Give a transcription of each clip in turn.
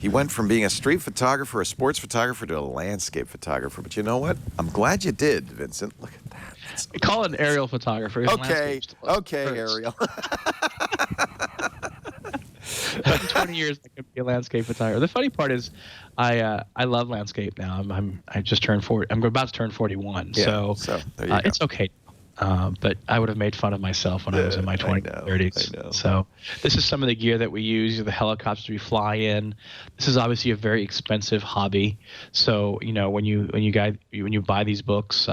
He went from being a street photographer, a sports photographer, to a landscape photographer. But you know what? I'm glad you did, Vincent. Look at that. I call it an aerial photographer. He's Okay, Ariel. 20 years I could be a landscape photographer. The funny part is, I love landscape now. I just turned 40. I'm about to turn 41. Yeah, so there you go. It's okay. But I would have made fun of myself when I was in my 20s, 30s. I know. So this is some of the gear that we use, the helicopters we fly in. This is obviously a very expensive hobby. So, when you buy these books,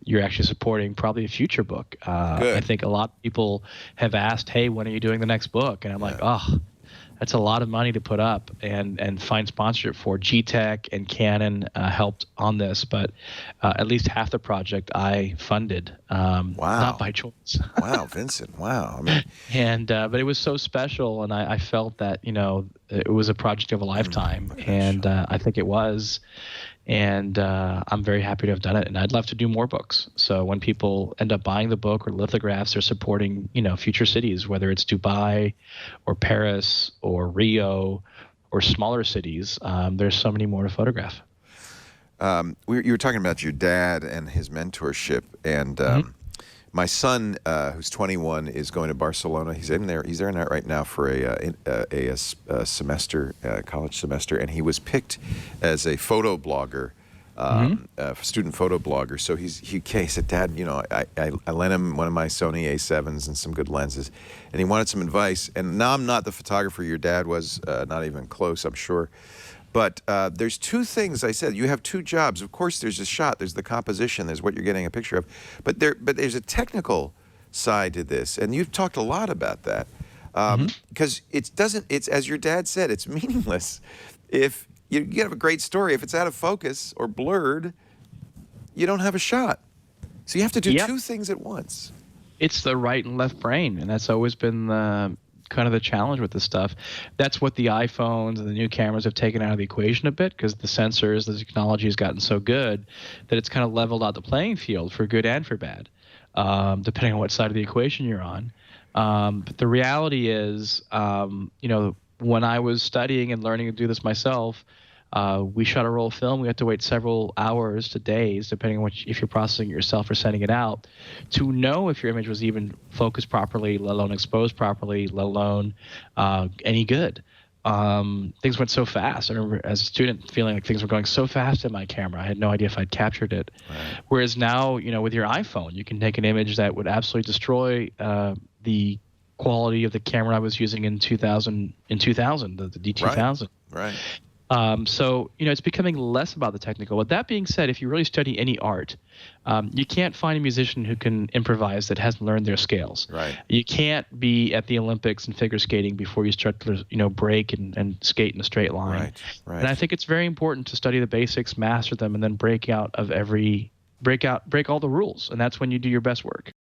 you're actually supporting probably a future book. I think a lot of people have asked, hey, when are you doing the next book? And I'm like, that's a lot of money to put up and find sponsorship for. G-Tech and Canon helped on this, but at least half the project I funded, not by choice. Wow, Vincent, wow. I mean, but it was so special, and I felt that, it was a project of a lifetime, and I think it was. And I'm very happy to have done it, and I'd love to do more books. So when people end up buying the book or lithographs, they're supporting, future cities, whether it's Dubai or Paris or Rio or smaller cities. There's so many more to photograph. You were talking about your dad and his mentorship, and my son, who's 21, is going to Barcelona. He's there right now for a semester, college semester, and he was picked as a photo blogger, a student photo blogger. So he said, Dad, I lent him one of my Sony A7s and some good lenses, and he wanted some advice. And now I'm not the photographer your dad was, not even close, I'm sure. But there's two things I said. You have two jobs. Of course, there's a shot. There's the composition. There's what you're getting a picture of. But there's a technical side to this, and you've talked a lot about that. Because it's as your dad said, it's meaningless if you have a great story. If it's out of focus or blurred, you don't have a shot. So you have to do two things at once. It's the right and left brain, and that's always been kind of the challenge with this stuff. That's what the iPhones and the new cameras have taken out of the equation a bit, because the sensors, the technology has gotten so good that it's kind of leveled out the playing field for good and for bad, depending on what side of the equation you're on. But the reality is, when I was studying and learning to do this myself, we shot a roll of film. We had to wait several hours to days, depending on if you're processing it yourself or sending it out, to know if your image was even focused properly, let alone exposed properly, let alone any good. Things went so fast. I remember as a student feeling like things were going so fast in my camera. I had no idea if I'd captured it. Right. Whereas now, with your iPhone, you can take an image that would absolutely destroy the quality of the camera I was using in 2000, the D2000. Right. So, it's becoming less about the technical. With that being said, if you really study any art, you can't find a musician who can improvise that hasn't learned their scales. Right. You can't be at the Olympics in figure skating before you start to, break and skate in a straight line. Right. And I think it's very important to study the basics, master them, and then break all the rules. And that's when you do your best work.